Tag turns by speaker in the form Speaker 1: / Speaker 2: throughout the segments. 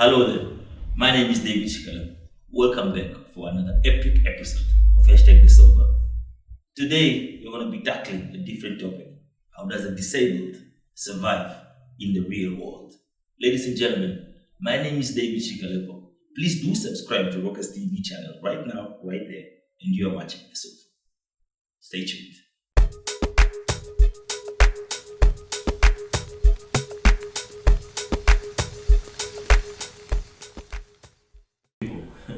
Speaker 1: Hello there. My name is David Chakalas. Welcome back for another epic episode of Hashtag This Over. Today, we're going to be tackling a different topic. How does a disabled survive in the real world? Ladies and gentlemen, my name is David Chikalas. Please do subscribe to Rockaz TV channel right now, right there, and you are watching this over. Stay tuned.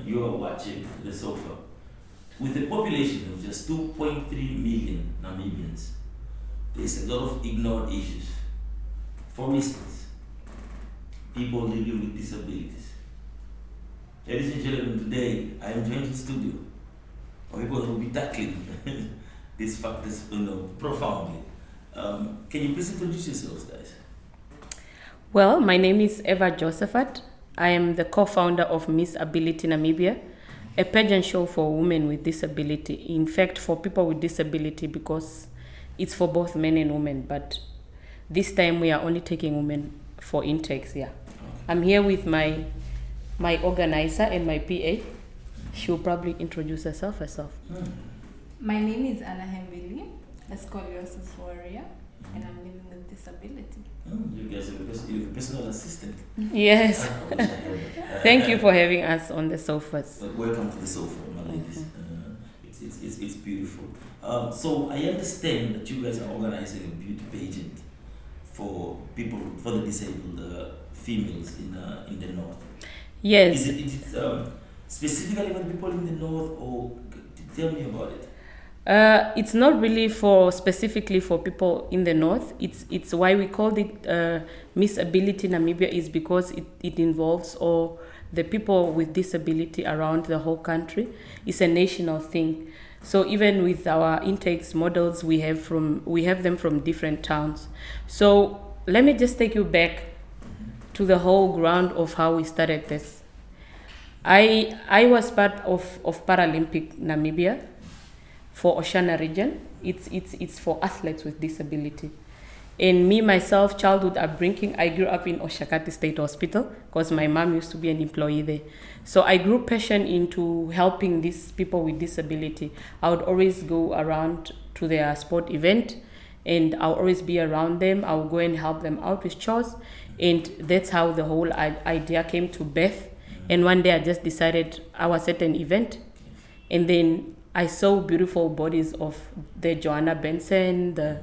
Speaker 1: You are watching the sofa. With a population of just 2.3 million Namibians, there's a lot of ignored issues. For instance, people living with disabilities. Ladies and gentlemen, today I am joined in the studio. We're going to be tackling these factors profoundly. Can you please introduce yourselves, guys?
Speaker 2: Well, my name is Eva Josephat. I am the co-founder of MissAbility Namibia, a pageant show for women with disability. In fact, for people with disability, because it's for both men and women. But this time we are only taking women for intakes. Yeah, I'm here with my organizer and my PA. She'll probably introduce herself.
Speaker 3: My name is Anna Hembili, a scoliosis warrior, and I'm living with disability.
Speaker 1: You guys are a personal assistant.
Speaker 2: Yes. Thank you for having us on the sofas.
Speaker 1: Welcome to the sofa, my ladies. It's beautiful. So I understand that you guys are organizing a beauty pageant for people, for the disabled females in the north.
Speaker 2: Yes.
Speaker 1: Is it specifically for the people in the north, or tell me about it?
Speaker 2: It's not really specifically for people in the north. It's why we called it MissAbility Namibia, is because it involves all the people with disability around the whole country. It's a national thing. So even with our intakes models, we have them from different towns. So let me just take you back to the whole ground of how we started this. I was part of Paralympic Namibia for Oshana region. It's for athletes with disability. And me, myself, childhood upbringing, I grew up in Oshakati State Hospital because my mom used to be an employee there. So I grew passion into helping these people with disability. I would always go around to their sport event and I'll always be around them. I'll go and help them out with chores. And that's how the whole idea came to birth. And one day I just decided I was at an event, and then I saw beautiful bodies of the Joanna Benson, the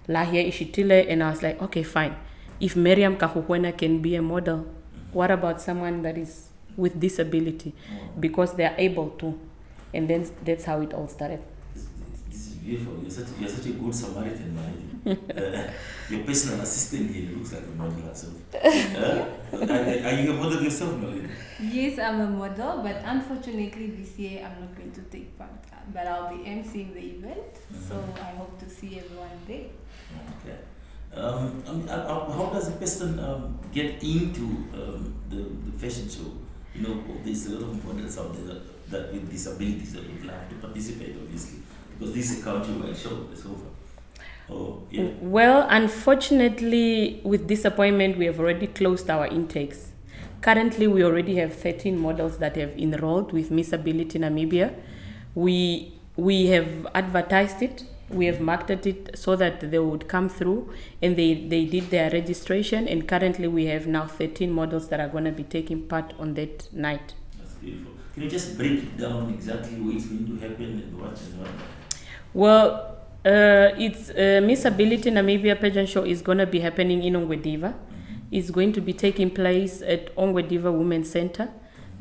Speaker 2: Lahia Ishitile, and I was like, okay, fine. If Miriam Kahuhuena can be a model, what about someone that is with disability? Because they are able to. And then that's how it all started.
Speaker 1: This is beautiful. You're such a good Samaritan, man. Your personal assistant here looks like a model herself. Are you a model yourself, Noel?
Speaker 3: Yes, I'm a model, but unfortunately this year I'm not going to take part. But I'll be emceeing the event, so I hope to see everyone there.
Speaker 1: Okay. How does a person get into the fashion show? You know, there's a lot of models out there that with disabilities that would like to participate, obviously, because this is a country-wide show, it's over. Oh, yeah.
Speaker 2: Well, unfortunately, with disappointment, we have already closed our intakes. Currently, we already have 13 models that have enrolled with MissAbility Namibia. We have advertised it, we have marketed it so that they would come through, and they did their registration, and currently we have now 13 models that are going to be taking part on that night.
Speaker 1: That's beautiful. Can you just break it down exactly what's going to happen and what and what?
Speaker 2: Well, it's MissAbility Namibia pageant show is going to be happening in Ongwediva. It's going to be taking place at Ongwediva Women's Center.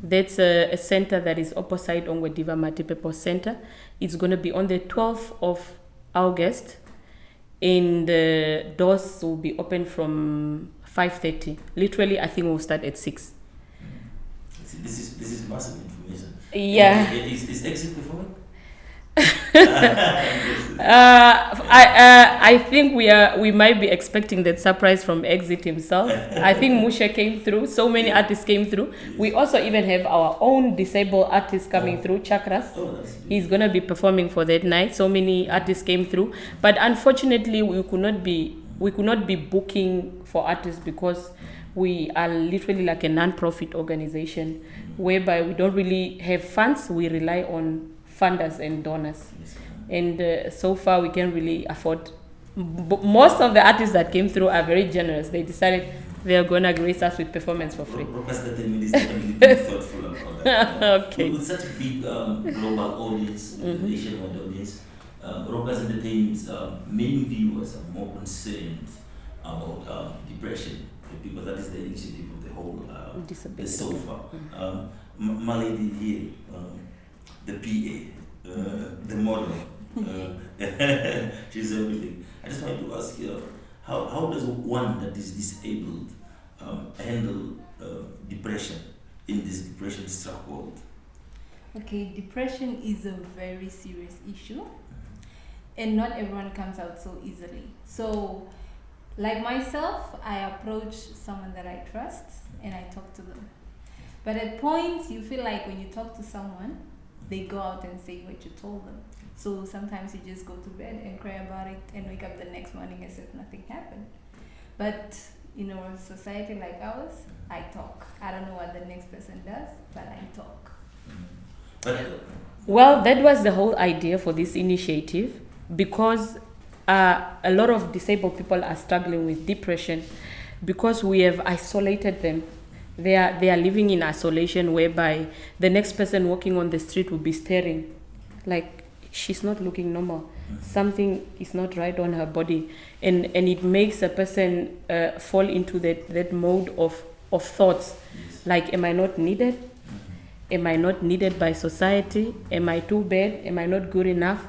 Speaker 2: That's a center that is opposite Ongwediva Multipurpose Center. It's going to be on the 12th of August, and the doors will be open from 5:30. Literally, I think we'll start at 6.
Speaker 1: This is massive information.
Speaker 2: Yeah.
Speaker 1: Is exit performing?
Speaker 2: I think we might be expecting that surprise from Exit himself. I think Musha came through. So many artists came through. We also even have our own disabled artist coming through, Chakalas. He's gonna be performing for that night. So many artists came through, but unfortunately we could not be booking for artists because We are literally like a non-profit organization whereby we don't really have funds. We rely on funders and donors.
Speaker 1: Yes.
Speaker 2: And so far we can really afford. Most of the artists that came through are very generous. They decided they are going to grace us with performance for free.
Speaker 1: Rockaz is definitely being thoughtful about that.
Speaker 2: Okay.
Speaker 1: With such a big global audience, nationwide audience, Rockaz Entertainment's main viewers are more concerned about depression, because that is the initiative of the whole the sofa. My lady here, the PA, the model, she's everything. I just wanted to ask you, how does one that is disabled handle depression in this depression-struck world?
Speaker 3: Okay, depression is a very serious issue, and not everyone comes out so easily. So, like myself, I approach someone that I trust and I talk to them. But at points, you feel like when you talk to someone, they go out and say what you told them. So sometimes you just go to bed and cry about it and wake up the next morning as if nothing happened. But in a society like ours, I talk. I don't know what the next person does, but I talk.
Speaker 2: Well, that was the whole idea for this initiative, because a lot of disabled people are struggling with depression because we have isolated them. They are living in isolation, whereby the next person walking on the street will be staring like she's not looking normal. Something is not right on her body, and it makes a person fall into that mode of thoughts like, am I not needed? Am I not needed by society? Am I too bad? Am I not good enough?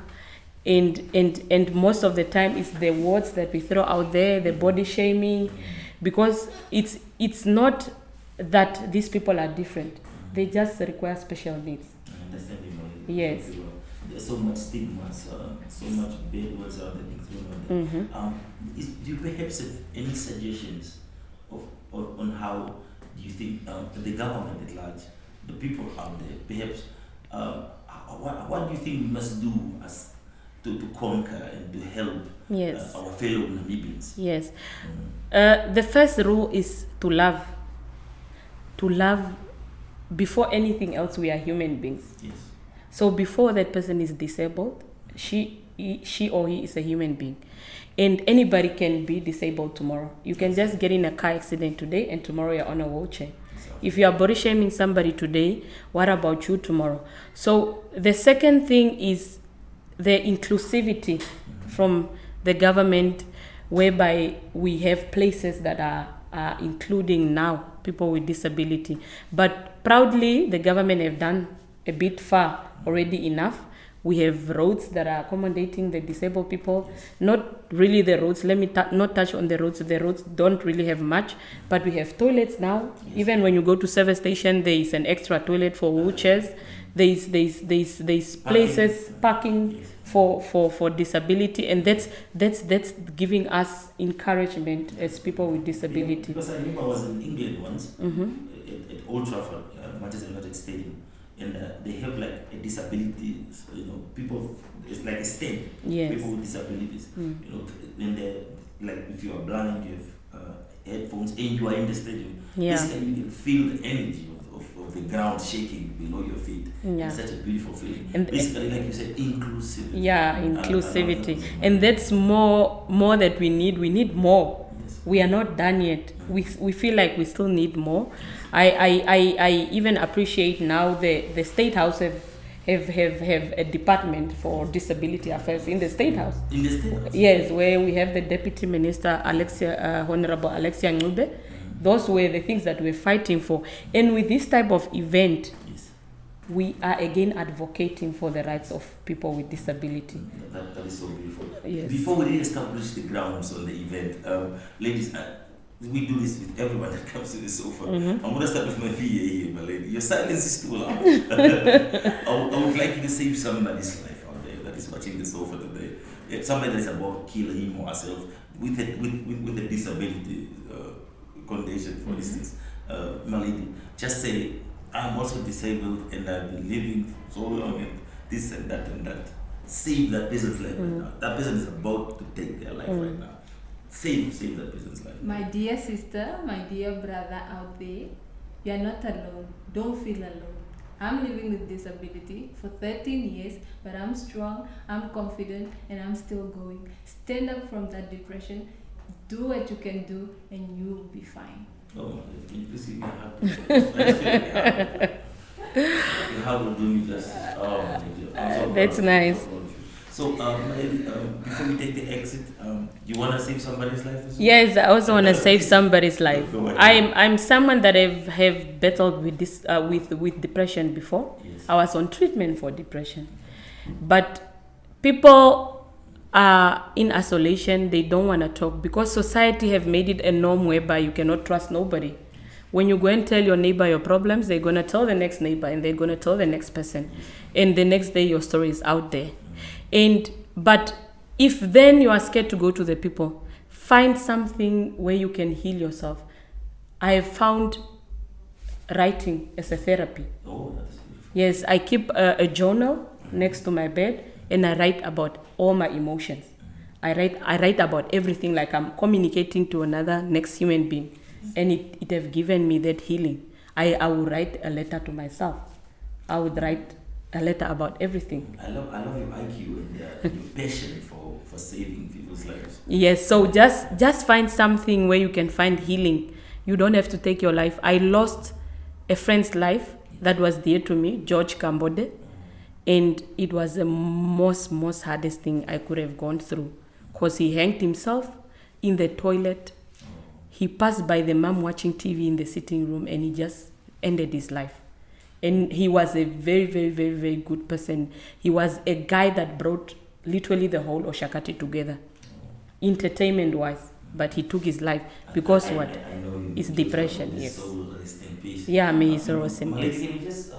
Speaker 2: And most of the time it's the words that we throw out there, the body shaming, because it's not that these people are different. They just require special needs. Yes.
Speaker 1: There's so much stigma, so much bad words out there being thrown out there. Do you perhaps have any suggestions on how do you think the government at large, the people out there, perhaps what do you think we must do as to conquer and to help our fellow Namibians?
Speaker 2: Yes. The first rule is to love. To love, before anything else, we are human beings.
Speaker 1: Yes.
Speaker 2: So before that person is disabled, she or he is a human being. And anybody can be disabled tomorrow. You can just get in a car accident today and tomorrow you're on a wheelchair. Exactly. If you are body shaming somebody today, what about you tomorrow? So the second thing is the inclusivity from the government, whereby we have places that are including now people with disability. But proudly, the government have done a bit far already enough. We have roads that are accommodating the disabled people. Not really the roads. Let me not touch on the roads. The roads don't really have much, but we have toilets now. Yes. Even when you go to service station, there is an extra toilet for wheelchairs. There's places, parking for disability, and that's giving us encouragement as people with disability.
Speaker 1: Yeah, because I remember I was in England once at Old Trafford, Manchester United Stadium. And they have like a disability, people, it's like a stand, people with disabilities. And like if you are blind, you have headphones, and you are in the stadium. Basically, you can feel the energy of the ground shaking below your feet. It's such a beautiful feeling. And basically, like you said, inclusivity.
Speaker 2: Yeah, inclusivity. And that's more that we need. We need more. Yes. We are not done yet. We feel like we still need more. I even appreciate now the State House have a department for disability affairs in the State House.
Speaker 1: In the State House?
Speaker 2: Yes, where we have the Deputy Minister, Honorable Alexia Ngube. Those were the things that we're fighting for. And with this type of event, we are again advocating for the rights of people with disability.
Speaker 1: That is so beautiful.
Speaker 2: Yes.
Speaker 1: Before we re-establish the grounds on the event, ladies, we do this with everyone that comes to the sofa. I'm going to start with my PA here, my lady. Your silence is too loud. I would like you to save somebody's life out there that is watching the sofa today. Somebody that is about to kill him or herself with a disability condition, for instance. My lady, just say, I'm also disabled and I've been living so long and this and that and that. Save that person's life right now. That person is about to take their life right now. save that person's life.
Speaker 3: My dear sister, my dear brother out there, you are not alone. Don't feel alone. I'm living with disability for 13 years, but I'm strong, I'm confident, and I'm still going. Stand up from that depression, do what you can do, and you will be fine.
Speaker 1: Oh, you please give me a hug. How will do me justice? Oh, thank you. I'm so
Speaker 2: That's
Speaker 1: proud.
Speaker 2: nice.
Speaker 1: So, maybe, before we take the exit, you want to save somebody's life as well?
Speaker 2: Yes, I also want to save somebody's life.
Speaker 1: Go ahead.
Speaker 2: I'm someone that have battled with this with depression before.
Speaker 1: Yes.
Speaker 2: I was on treatment for depression, but people are in isolation. They don't want to talk because society have made it a norm whereby you cannot trust nobody. When you go and tell your neighbor your problems, they're gonna tell the next neighbor, and they're gonna tell the next person, and the next day your story is out there. But if then you are scared to go to the people, find something where you can heal yourself. I have found writing as a therapy.
Speaker 1: Oh, that's beautiful.
Speaker 2: Yes, I keep a journal next to my bed, and I write about all my emotions. I write about everything, like I'm communicating to another next human being, and it have given me that healing. I would write a letter to myself. I would write a letter about everything.
Speaker 1: I love your IQ and your passion for saving people's lives.
Speaker 2: Yes, so just find something where you can find healing. You don't have to take your life. I lost a friend's life that was dear to me, George Kambode, and it was the most hardest thing I could have gone through, because he hanged himself in the toilet. He passed by the mom watching TV in the sitting room, and he just ended his life. And he was a very, very, very, very good person. He was a guy that brought literally the whole Oshakati together, entertainment-wise. But he took his life because
Speaker 1: I know
Speaker 2: it's depression. Yes.
Speaker 1: Soul rest in peace.
Speaker 2: Yeah, may his soul rest in
Speaker 1: Malady,
Speaker 2: peace.
Speaker 1: can you just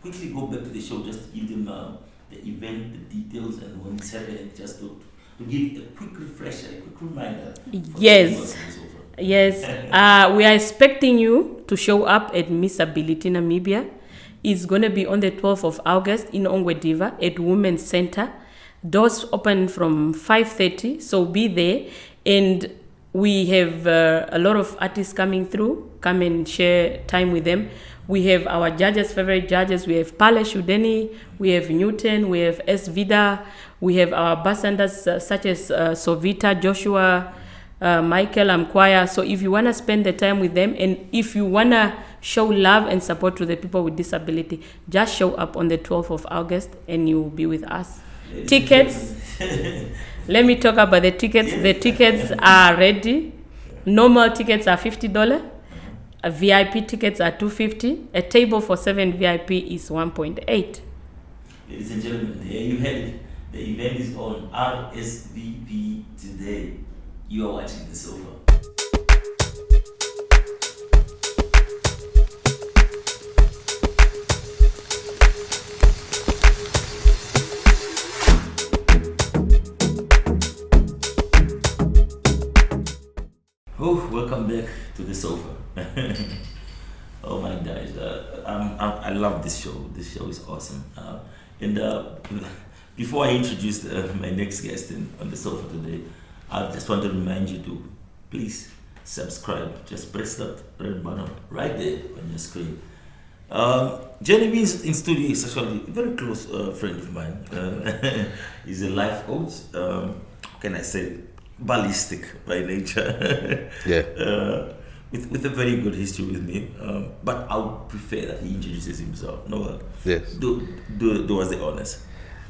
Speaker 1: quickly go back to the show, just to give them the event, the details, and when it's happening, just to give a quick refresher, a quick reminder.
Speaker 2: Yes. Yes. We are expecting you to show up at MissAbility Namibia. It's going to be on the 12th of August in Ongwediva at Women's Center. Doors open from 5:30, so be there. And we have a lot of artists coming through. Come and share time with them. We have our judges, favorite judges. We have Pale Shudeni, we have Newton, we have S. Vida, we have our ambassadors such as Sovita, Joshua, Michael Amkwaya. So if you want to spend the time with them, and if you want to show love and support to the people with disability, just show up on the 12th of August and you will be with us. Tickets, let me talk about the tickets. The tickets are ready. Normal tickets are $50. VIP tickets are $250. A table for 7 VIP is 1.8.
Speaker 1: Ladies and gentlemen, there you have it. The event is on RSVP today. You are watching The Sofa. Oh, welcome back to The Sofa. Oh my gosh, I love this show. This show is awesome. Before I introduce my next guest on The Sofa today, I just want to remind you to please subscribe. Just press that red button right there on your screen. Jenny Beans in studio is actually a very close friend of mine. He's a life coach. Can I say ballistic by nature?
Speaker 4: Yeah.
Speaker 1: With a very good history with me. But I would prefer that he introduces himself. Noel.
Speaker 4: Yes.
Speaker 1: Do us the honors.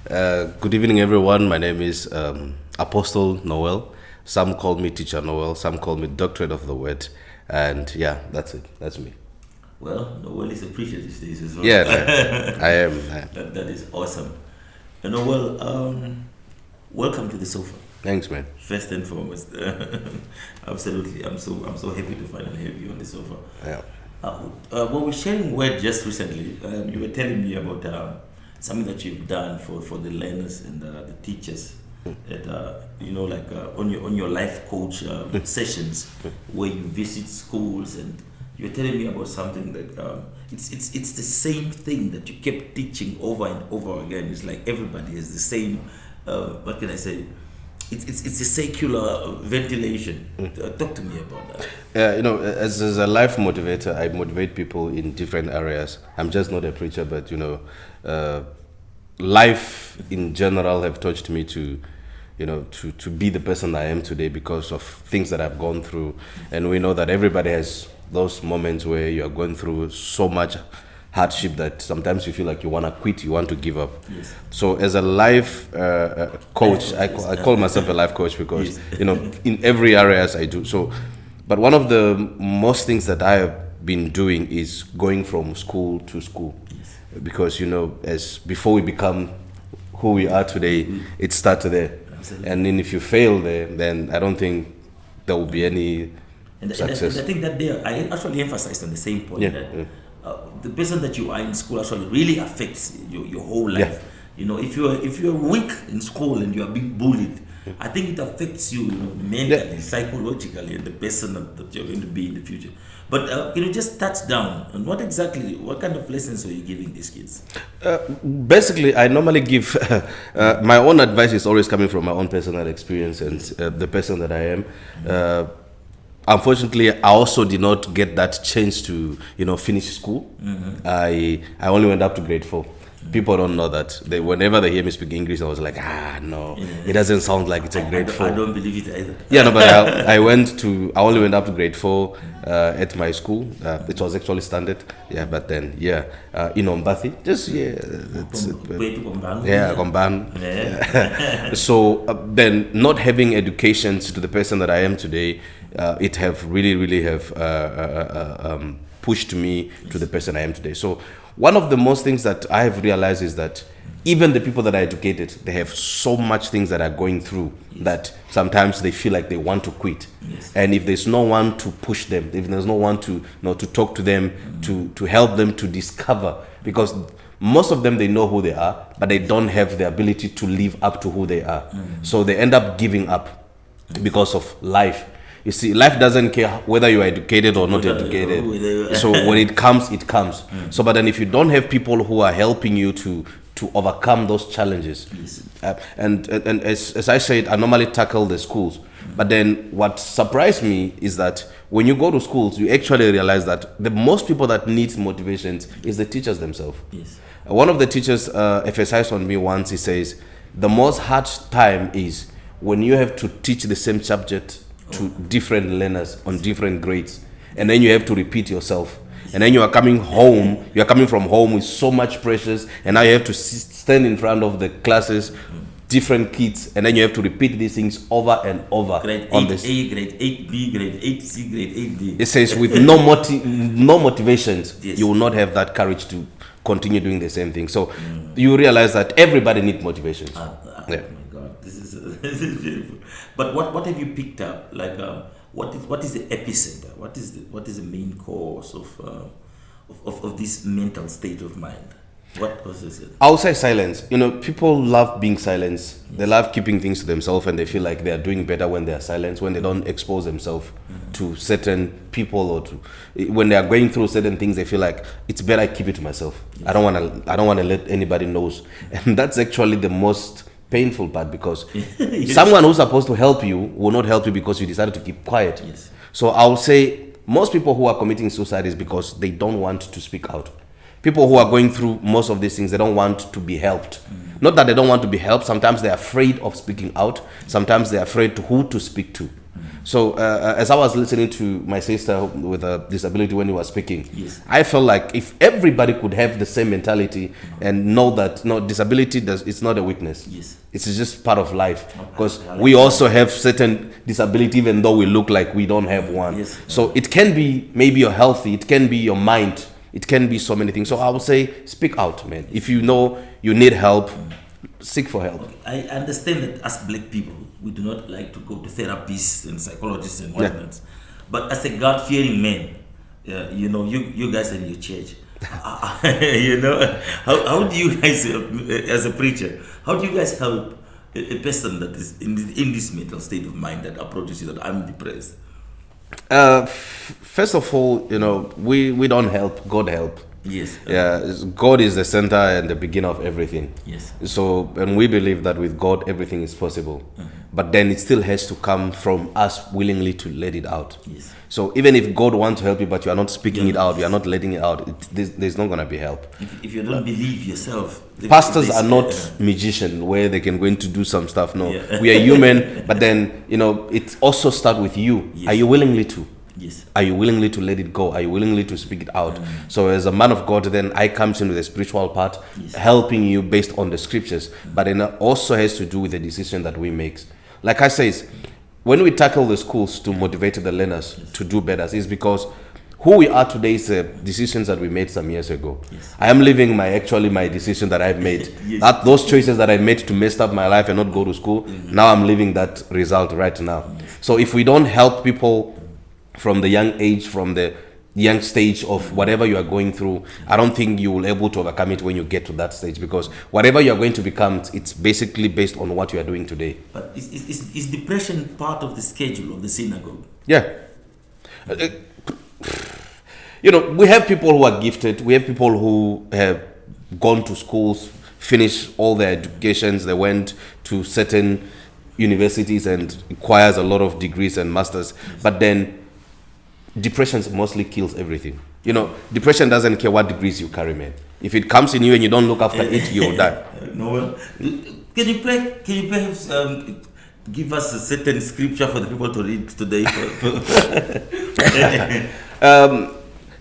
Speaker 4: Good evening, everyone. My name is Apostle Noel. Some call me Teacher Noel. Some call me Doctorate of the Word. And yeah, that's it. That's me.
Speaker 1: Well, Noel is appreciated these days as well.
Speaker 4: Yeah, I am.
Speaker 1: That is awesome. And Noel, welcome to The Sofa.
Speaker 4: Thanks, man.
Speaker 1: First and foremost, absolutely. I'm so happy to finally have you on The Sofa.
Speaker 4: Yeah.
Speaker 1: When we were sharing word just recently, you were telling me about something that you've done for the learners and the teachers. That on your life coach sessions where you visit schools, and you were telling me about something that it's the same thing that you kept teaching over and over again. It's like everybody has the same what can I say, it's a secular ventilation. Talk to me about that.
Speaker 4: As a life motivator, I motivate people in different areas. I'm just not a preacher, but life in general have touched me to be the person I am today because of things that I've gone through. And we know that everybody has those moments where you are going through so much hardship that sometimes you feel like you want to quit, you want to give up.
Speaker 1: Yes.
Speaker 4: So as a life coach, I call myself a life coach because in every areas I do. So, but one of the most things that I have been doing is going from school to school.
Speaker 1: Yes.
Speaker 4: Because as before we become who we are today, it started there.
Speaker 1: Absolutely.
Speaker 4: And then if you fail there, then I don't think there will be any success.
Speaker 1: And I think that there, I actually emphasized on the same point that the person that you are in school actually really affects your whole life. If you're weak in school and you are being bullied, I think it affects you, mentally, psychologically, and the person that you're going to be in the future. But can you just touch down on what kind of lessons are you giving these kids?
Speaker 4: Basically, I normally give my own advice is always coming from my own personal experience and the person that I am. Unfortunately, I also did not get that chance to, finish school. Mm-hmm. I only went up to grade 4. People don't know that. Whenever they hear me speak English, I was like, no, it doesn't sound like it's a grade 4.
Speaker 1: I don't believe it either.
Speaker 4: But I only went up to grade 4 at my school. It was actually standard. But then, in Ombathi, Komban. So then not having education to the person that I am today, it have really have pushed me to the person I am today. So one of the most things that I have realized is that even the people that are educated, they have so much things that are going through that sometimes they feel like they want to quit.
Speaker 1: Yes.
Speaker 4: And if there's no one to push them, if there's no one to talk to them, to help them to discover, because most of them, they know who they are, but they don't have the ability to live up to who they are. So they end up giving up because of life. You see, life doesn't care whether you are educated or not educated. So when it comes, it comes. So, but then if you don't have people who are helping you to overcome those challenges, and as I said, I normally tackle the schools. But then what surprised me is that when you go to schools, you actually realize that the most people that need motivations is the teachers themselves.
Speaker 1: Yes.
Speaker 4: One of the teachers emphasized on me once. He says, the most hard time is when you have to teach the same subject to different learners on different grades, and then you have to repeat yourself, and then you are coming from home with so much pressures, and now you have to stand in front of the classes, different kids, and then you have to repeat these things over and over.
Speaker 1: Grade 8A, grade 8B, grade 8C, grade 8D.
Speaker 4: It says with no motivations, you will not have that courage to continue doing the same thing. So you realize that everybody needs motivations.
Speaker 1: Oh my God, this is beautiful. But what have you picked up? Like, what is the epicenter? What is the main cause of this mental state of mind? What was it?
Speaker 4: I would say silence. People love being silenced. They love keeping things to themselves, and they feel like they are doing better when they are silenced, when they don't expose themselves to certain people, or when they are going through certain things, they feel like it's better I keep it to myself. Yes. I don't want to let anybody knows. And that's actually the most painful part, because someone who's supposed to help you will not help you because you decided to keep quiet.
Speaker 1: Yes.
Speaker 4: So I would say most people who are committing suicide is because they don't want to speak out. People who are going through most of these things, they don't want to be helped. Not that they don't want to be helped. Sometimes they're afraid of speaking out. Sometimes they're afraid to who to speak to. So as I was listening to my sister with a disability when he was speaking, I felt like if everybody could have the same mentality and know that disability it's not a weakness. It's just part of life, because we also have certain disability even though we look like we don't have one. So it can be maybe you're healthy, it can be your mind, it can be so many things. So I would say speak out, man. If you know you need help, seek for help.
Speaker 1: I understand that as black people, we do not like to go to therapists and psychologists and whatnot. But as a God-fearing man, you guys are in your church. How do you guys, as a preacher, how do you guys help a person that is in this mental state of mind that approaches you that I'm depressed?
Speaker 4: First of all, we don't help, God help.
Speaker 1: Yes.
Speaker 4: God is the center and the beginning of everything.
Speaker 1: Yes.
Speaker 4: So, and we believe that with God everything is possible. but then it still has to come from us willingly to let it out.
Speaker 1: Yes.
Speaker 4: So even if God wants to help you, but you are not speaking it out, you are not letting it out, there's not going to be help.
Speaker 1: If you don't believe yourself,
Speaker 4: pastors are not magicians where they can go into do some stuff. No,
Speaker 1: Yeah.
Speaker 4: we are human, but then, it also starts with you.
Speaker 1: Yes.
Speaker 4: Are you willingly to?
Speaker 1: Yes.
Speaker 4: Are you willingly to let it go? Are you willingly to speak it out? So as a man of God, then I comes in with the spiritual part,
Speaker 1: Yes.
Speaker 4: helping you based on the scriptures, but then it also has to do with the decision that we make. Like I says, when we tackle the schools to motivate the learners to do better, is because who we are today is decisions that we made some years ago.
Speaker 1: Yes.
Speaker 4: I am living my decision that I've made.
Speaker 1: Yes.
Speaker 4: That those choices that I made to mess up my life and not go to school, now I'm living that result right now. So if we don't help people from the young age, from the young stage of whatever you are going through, I don't think you will be able to overcome it when you get to that stage, because whatever you are going to become, it's basically based on what you are doing today.
Speaker 1: But is depression part of the schedule of the synagogue?
Speaker 4: Yeah. We have people who are gifted. We have people who have gone to schools, finished all their educations. They went to certain universities and acquires a lot of degrees and masters. But then depression mostly kills everything. Depression doesn't care what degrees you carry, man. If it comes in you and you don't look after it, you'll die.
Speaker 1: Noel, can you perhaps give us a certain scripture for the people to read today?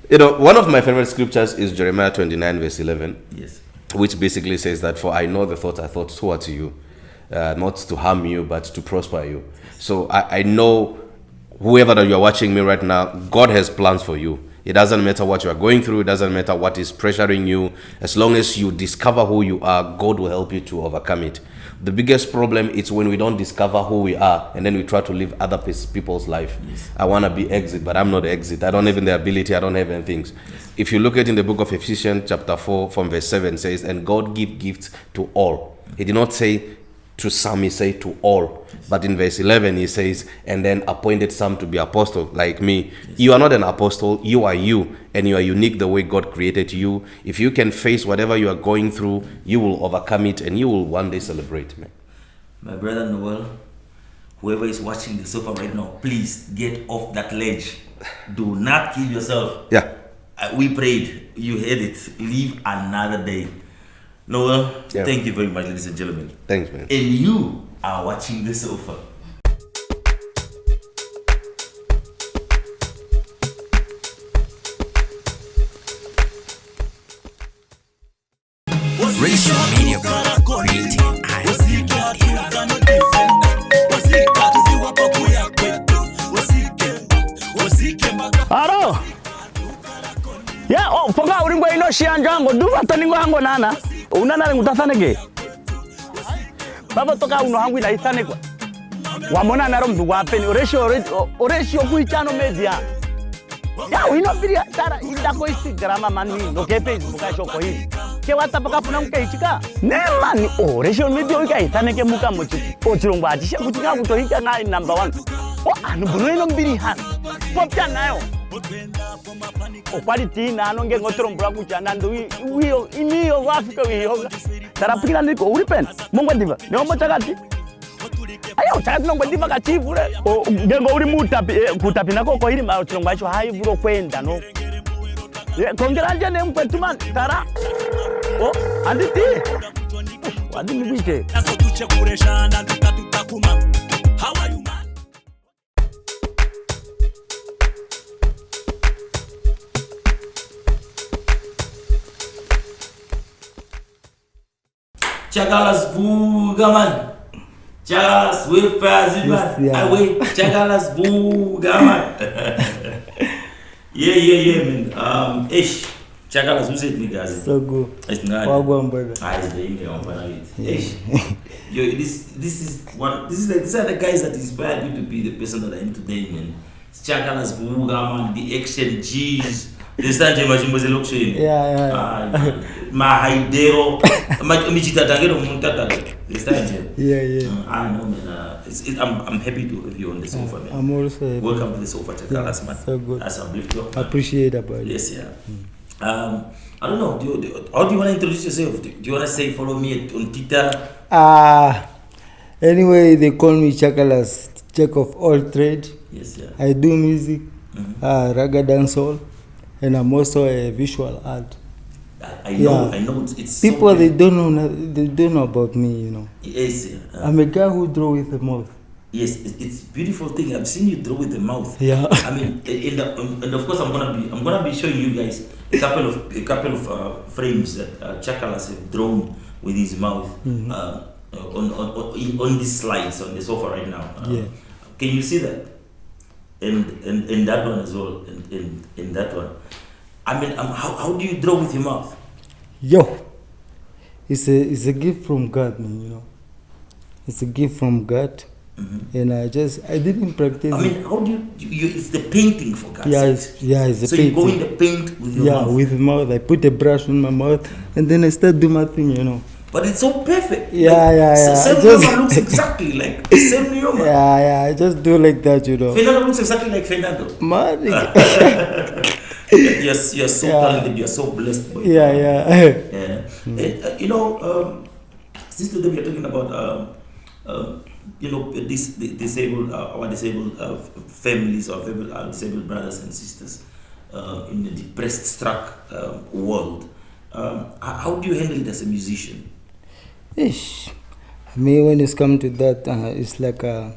Speaker 4: One of my favorite scriptures is Jeremiah 29 verse 11.
Speaker 1: Yes.
Speaker 4: Which basically says that, for I know the thoughts I thought towards you, not to harm you, but to prosper you. So I know, whoever that you are watching me right now, God has plans for you. It doesn't matter what you are going through. It doesn't matter what is pressuring you. As long as you discover who you are, God will help you to overcome it. The biggest problem is when we don't discover who we are and then we try to live other people's life.
Speaker 1: Yes.
Speaker 4: I want to be exit, but I'm not exit. I don't have the ability. I don't have anything. Yes. If you look at in the book of Ephesians chapter 4 from verse 7 says, and God give gifts to all. He did not say to some, he said to all. Yes. But in verse 11 he says, and then appointed some to be apostle, like me. Yes. You are not an apostle, you are you, and you are unique the way God created you. If you can face whatever you are going through, you will overcome it and you will one day celebrate, man.
Speaker 1: My brother Noel, whoever is watching the sofa right now, please get off that ledge. Do not kill yourself.
Speaker 4: Yeah.
Speaker 1: We prayed, you heard it. Live another day. Noel,
Speaker 4: yeah.
Speaker 1: Thank you very much, ladies and gentlemen.
Speaker 4: Thanks, man.
Speaker 1: And you are watching the sofa.
Speaker 5: Racial Media Group, creating eyes and
Speaker 6: Aro. Ya, poka uringo ino shianjango duva taningo hango nana. Unana ngutasanege. Baba toka uno hangu ina isanekwa. Wamona naro mdu wapeni oresho kuichano media. Ya wino biria tara indako isi grama mani no ke Facebook ka shoko hii. Ke WhatsApp ka puna mke ichika. Nema ni oresho media ika isaneke muka mochi. Ochilongo atisha kutika kutohika na number 1. Anu buno ino mbiri hana. Popya nayo. Okwaliti na anonge ngotrombula kuchana ndo wiyo imiyo wafika wiyoga. Tarapikira ndiko uripen. Mongwa diva. Nyombo chakati. Ayo chakati nongwa diva kachivule. Ngengo uri mutapi kutapina koko hili ma chilongo acho haivuro kwenda no. Kongera nje ne mkwetuman tara. Anditi. Wadi mbiche.
Speaker 5: Naso tuche kureshana tutatakuma. How are you?
Speaker 1: Chakalas buga man. Chakalas we fazi man. Away Chakalas buga man. Yeah man. Ish. Chakalas who said niggas.
Speaker 7: So good.
Speaker 1: It's not.
Speaker 7: Wagwan brother.
Speaker 1: It's the Indian on finally. Ish. Yo, this is the guys that inspired you to be the person that I am today, man. Chakalas buga man. The action G's. The Sanje Majimbo Zelokshin.
Speaker 7: Yeah.
Speaker 1: Mahaidero. Michitatagero Muntata. The Sanje.
Speaker 7: Yeah.
Speaker 1: I know, man. I'm happy to have you on the sofa, man.
Speaker 7: I'm also
Speaker 1: Welcome to the sofa, Chakalas, man.
Speaker 7: So good.
Speaker 1: As I'm lifted up.
Speaker 7: Appreciate that, brother.
Speaker 1: Yes, yeah. I don't know. How do you want to introduce yourself? Do you want to say follow me on Twitter?
Speaker 7: Anyway, they call me Chakalas, jack of all trade.
Speaker 1: Yes, yeah.
Speaker 7: I do music, raga dancehall, and I'm also a visual art.
Speaker 1: I know. It's
Speaker 7: people
Speaker 1: so
Speaker 7: they don't know about me, you know.
Speaker 1: Yes, yeah.
Speaker 7: I'm a guy who draw with the mouth.
Speaker 1: Yes, it's beautiful thing. I've seen you draw with the mouth.
Speaker 7: Yeah.
Speaker 1: I mean, and of course, I'm gonna be showing you guys a couple of frames that Chakalas have drawn with his mouth on these slides on the sofa right now.
Speaker 7: Yeah.
Speaker 1: Can you see that? And that one as well. And that one. I mean, how do you draw with your mouth?
Speaker 7: Yo, it's a gift from God, man. You know, it's a gift from God. And I didn't practice.
Speaker 1: I mean, how do you it's the painting for God's sake.
Speaker 7: It's the
Speaker 1: so
Speaker 7: painting.
Speaker 1: you go in the paint with your mouth?
Speaker 7: Yeah, with the mouth. I put a brush on my mouth and then I start doing my thing, you know.
Speaker 1: But it's so perfect.
Speaker 7: Yeah.
Speaker 1: Same Neoma looks exactly like same Neoma.
Speaker 7: Yeah, I just do like that, you know.
Speaker 1: Fernando looks exactly like Fernando.
Speaker 7: Man.
Speaker 1: You're so talented, you're so blessed. Boy.
Speaker 7: Yeah.
Speaker 1: And, you know, since today we are talking about you know, our disabled families or disabled brothers and sisters in the depressed, struck world. How do you handle it as a musician?
Speaker 7: Ish. I mean, when it's come to that, it's like I'm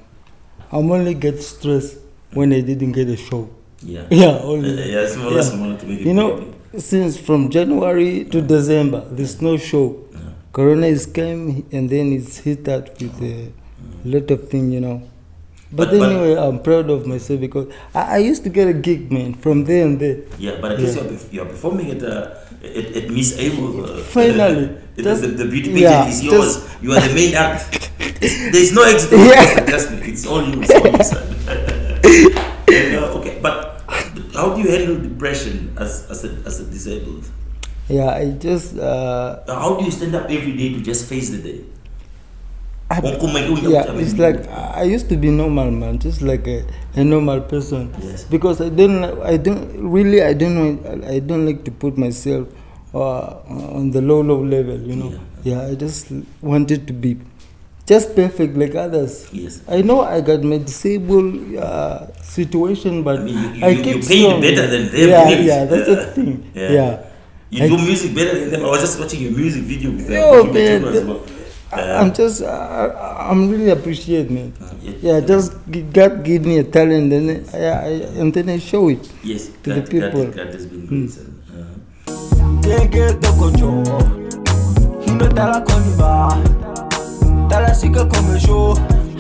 Speaker 7: only get stressed when I didn't get a show.
Speaker 1: Yeah.
Speaker 7: Yeah, only.
Speaker 1: Small to make it.
Speaker 7: You know, since from January to December, there's no show.
Speaker 1: Yeah.
Speaker 7: Corona is came and then it's hit that with a lot of things, you know. But anyway, I'm proud of myself because I used to get a gig, man, from there and there.
Speaker 1: Yeah, but at least you're performing at MissAbility.
Speaker 7: Finally.
Speaker 1: The beauty pageant is yours. You are the main act. There's no exit. It's all you. Okay, but how do you handle depression as a disabled?
Speaker 7: Yeah, I just...
Speaker 1: how do you stand up every day to just face the day?
Speaker 7: It's like I used to be normal, man, just like a normal person.
Speaker 1: Yes.
Speaker 7: Because I don't like to put myself on the low level, you know. Yeah, I just wanted to be just perfect like others.
Speaker 1: Yes.
Speaker 7: I know I got my disabled situation, but
Speaker 1: I mean,
Speaker 7: I keep
Speaker 1: you paint better than them.
Speaker 7: Yeah, that's the thing. Yeah.
Speaker 1: You do music better than them. I was just watching your music video with them.
Speaker 7: Yo, man, I'm really appreciate, man. Just God give me a talent and then I show it to the people.
Speaker 1: God has been good.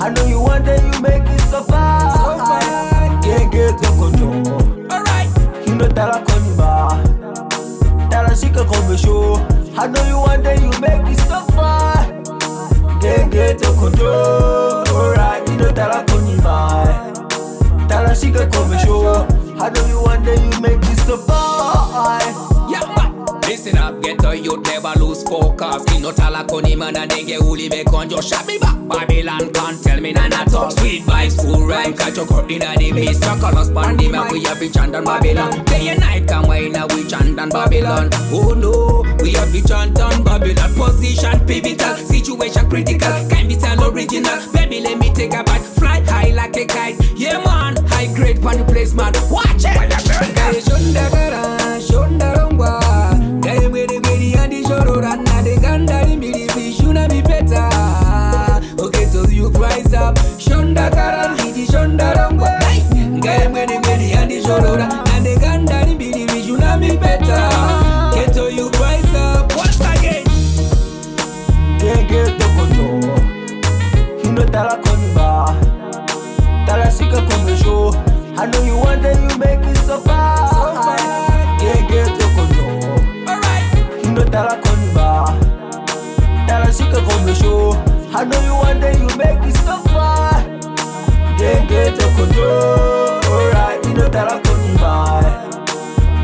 Speaker 5: I know you one day you make it so far. Can't get the control. Alright. You know that I call you back. I know you one day you make it so far. Can't get the control. Alright, you know that I call you back. I know you one day you make it so far. Listen up, get the youth, never lose focus. Me no tala koni man and nige uli me konjo shot me back. Babylon can't tell me none at all. Sweet vibes, full rhyme, catch your cut in a the miss. Chakalas bandi man, we have been chant on Babylon. Day and night come wine now we chant on Babylon. Oh no, we have been chant on Babylon. Position pivotal, situation critical. Can't be tell original. Baby let me take a bite, fly high like a kite. Yeah man, high grade for the place man. Watch it. Okay, so you rise up. Shonda Karandi, Shonda Rangwa. Guy, many, and the Shorora. And the Gandari, believe you know me better. Get to you rise up. Once again. Can't get the control. You know that I come back. That I seek a commercial. I know you one day you make it so far. Can't get the control. Alright. You know that I come back. That I seek a commercial. I know you one day you make it so far. Can't get the control. Alright, you know that I come by.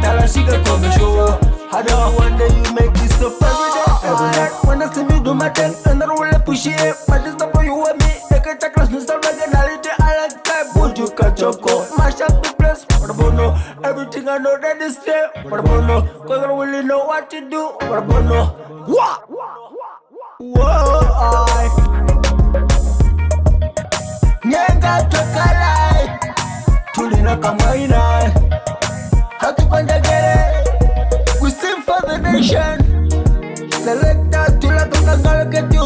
Speaker 5: That I seek a commercial. I know one day you make it so far. Every night when I see me do my thing and I really push it. I just stop for you and me. Take a chakras, Mr. Regionality. I like that. Would you catch your call? Mash up the place. What about no? Everything I know that is there. What about no? Cause I don't really know what to do. What about no? What? Whoa, Selecta Chakalas Tulina Kamaina Hakipandagere We sing for the nation Selecta Tulaka Kangalakatu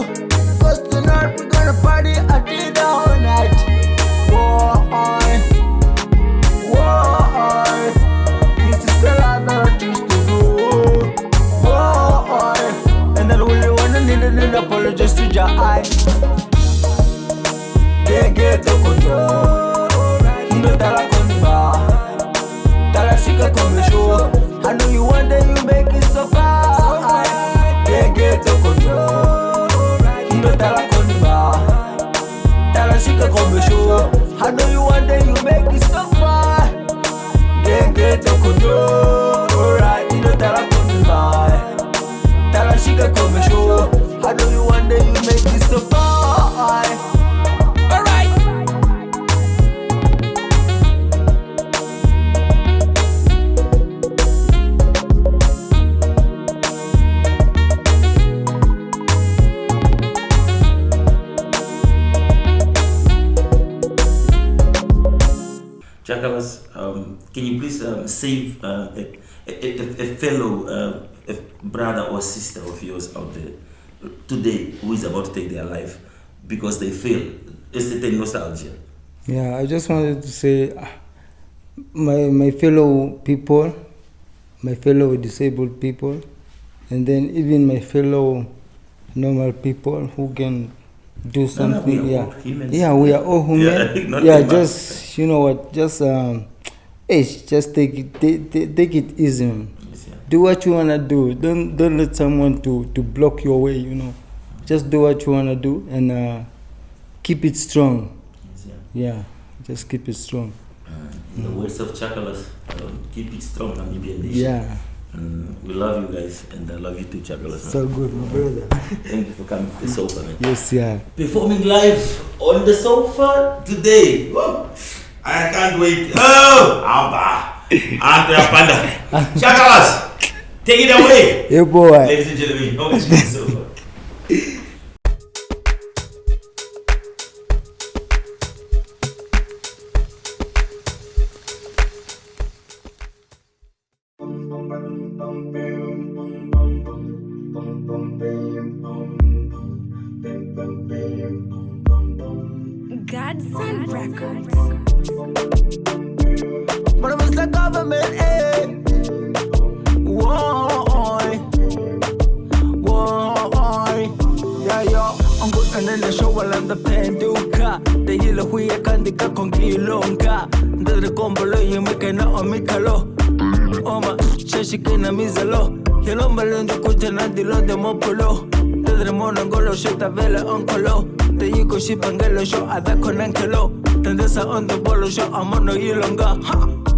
Speaker 5: Cause tonight we're gonna party until the whole night Whoa, this is a lot that I used to do Whoa, and I really wanna need an apology to your eye Get the control No tala konba Tala shika komisho I know you one day you make it so far Get the control No tala konba Tala shika komisho I know you one day you make it so far Get the control Alright, no tala konba Tala shika komisho I know you one day you make it so far
Speaker 1: Chakalas, can you please save a fellow a brother or sister of yours out there today who is about to take their life because they feel a certain nostalgia?
Speaker 7: Yeah, I just wanted to say, my fellow people, my fellow disabled people, and then even my fellow normal people who can do something.
Speaker 1: We are all humans.
Speaker 7: Yeah, we are all human. Yeah, just you know what, just take it easy, man.
Speaker 1: Yes, yeah.
Speaker 7: Do what you wanna do. Don't let someone to block your way. You know, just do what you wanna do and keep it strong.
Speaker 1: Yes, yeah.
Speaker 7: Yeah, just keep it strong.
Speaker 1: In the words of Chakalas, keep it strong, Namibian nation.
Speaker 7: Yeah.
Speaker 1: We love you guys, and I love you too, Chakalas.
Speaker 7: So good, my brother.
Speaker 1: Thank you for coming to the sofa, man.
Speaker 7: Yes, yeah.
Speaker 1: Performing live on the sofa today. Whoa. I can't wait. Oh, Abba. Ante Panda. Chakalas, take it away.
Speaker 7: Hey, boy.
Speaker 1: Ladies and gentlemen, always on the sofa.
Speaker 5: Godson Records. But I'm the government, yeah, I'm good and then the show while I'm the penduka. The yellow we can the kongilonga. The combolo you make an omicalo. Oma, Shashikina Misalo. Yellow Malundu Kutana de Lode Mopolo. The Monongolo Sheta Vela Oncolo. The Yuko Shipangelo show at the Conankelo. Then there's on the bolo show, I'm on no yelonga.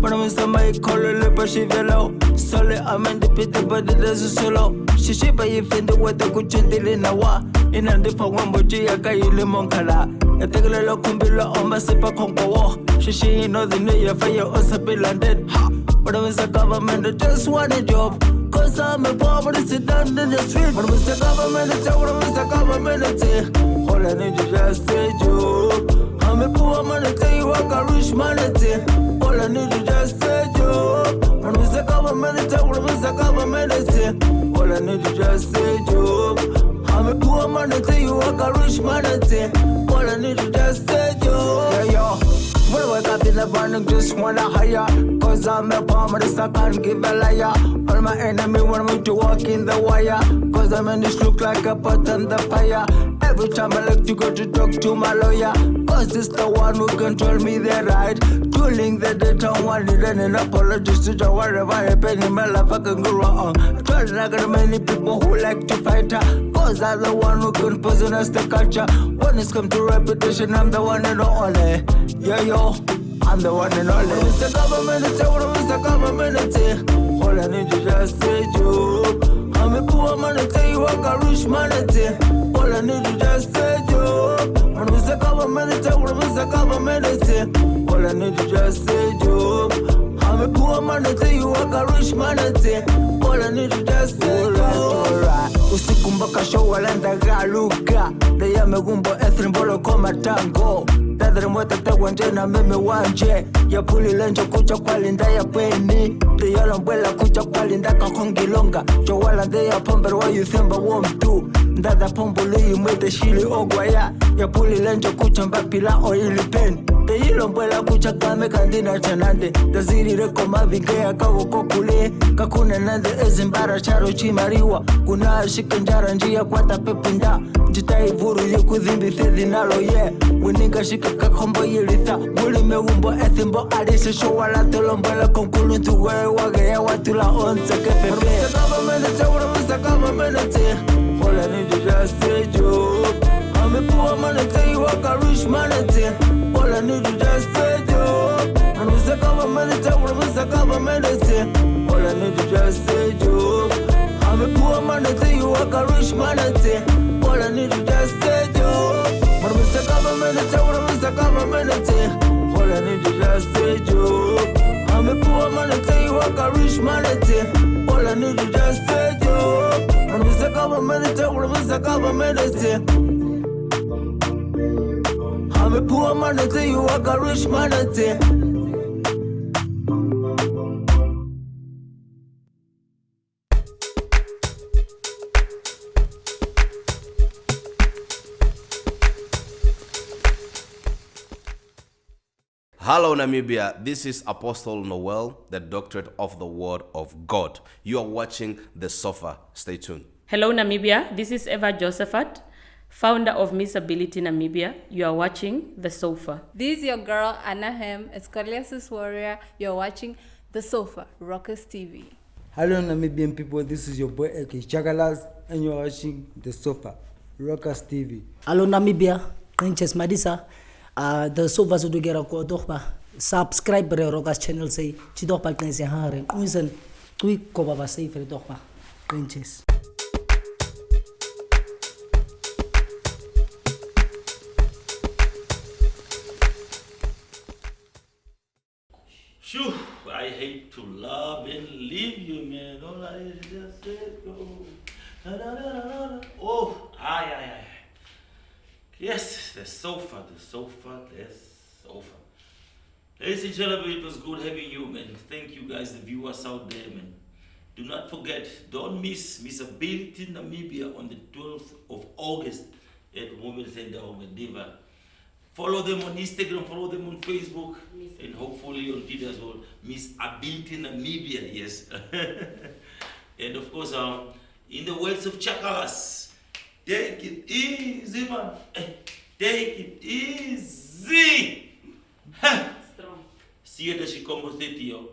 Speaker 5: But I'm somebody call a leper shivelo. Solid, I'm in the pit, but it doesn't solo. Shishiba, you find the weather good chendilinawa. In a different one, but Giaca Limonkala. A tegalo cumbilla on my sepa conco. Shishi, know the new fire or Sabilla dead. But I was a government that just want a job. Cause I'm a poverty sit down in the street. But was the government, the government, all I need is just a job. I'm a poor man, I tell you I got rich man, all I need is just a job. When was the government, the government, all I need is just a job. I'm a poor man, I tell you I got rich man, all I need is just a job. Yeah, yo. When I wake up in the morning, just wanna hire. Cause I'm a palmer, I can't give a liar. All my enemy want me to walk in the wire. Cause I'm in this look like a pot on the fire. Every time I like to go to talk to my lawyer. Cause it's the one who control me the right. Tooling the data, one need an apology to whatever happened in my life I can go wrong. Trying I got many people who like to fight her. Cause I'm the one who can poisonous the culture. When it's come to reputation, I'm the one and only. Yeah, yo, I'm the one and only. It's the government, it's the government, all I need is just a job. I'm a poor man, I tell you I got rich man, all I need is just a job. When it's the government, it's the government, all I need is just a job. I'm a poor man, I tell you I got rich man, all I need is just a job. Usiku mpaka show walenda galuka. Deya megumbo ethrin bolo koma tango. Tadre mweta tawanje na meme wanje ya puli lenjo kucha kwa linda ya peni te yola mbwela kucha kwa linda kankongilonga jo wala de ya pomber wa yuthemba womtu ndada pombo luyi mwete shili ogwa ya puli lenjo kucha mbapila o ili pen te yilo mbwela kucha kame kandina chanande daziri reko mavingea kawo kokule kakune nande ezimbara charo chimariwa kuna ashike njara njia kwata pepunda jitai vuru yukudhimbi thedhi nalo wininga shika kakombo yilitha Wulime wumbo ethimbo alise showala tolombala konkulu tuwe wage ya watula onse kepepe Mr. Government, all I need is just a job. I'm a poor man, I tell you I got rich man, all I need is just a job. Mr. Government, all I need is just a job. I'm a poor man, I tell you I got rich man, all I need is just a job. Mr. Government, all I need is just a job. I'm a poor man, I tell you I got rich man, all I need is just a job. Mr. Government, I'm a poor man, I tell you I got rich man,
Speaker 4: Hello Namibia, this is Apostle Noel, the Doctorate of the Word of God. You are watching The Sofa. Stay tuned.
Speaker 2: Hello Namibia, this is Eva Josephat, founder of Misability Namibia. You are watching The Sofa.
Speaker 3: This is your girl Anahem, a Chakalas warrior. You're watching The Sofa, Rockaz TV.
Speaker 7: Hello Namibian people, this is your boy Chakalas and you're watching The Sofa, Rockaz TV.
Speaker 8: Hello Namibia, Princess Madisa. The Sofa so together ko doch ba subscribe re Rockaz channel say chi doch ba knese ha re kuisen tui ko ba say fer doch ba Princess.
Speaker 1: Shoo, I hate to love and leave you, man. All I is just let go. Oh, aye. Yes, the sofa. Ladies and gentlemen, it was good having you, man. Thank you guys, the viewers out there, man. Do not forget, don't miss Misability Namibia on the 12th of August at Women's Center of Diva. Follow them on Instagram, follow them on Facebook, and hopefully on Twitter as well. MissAbility Namibia, yes. And of course, in the words of Chakalas, take it easy, man. Take it easy. Strong. See you at the Chikombo 30, yo.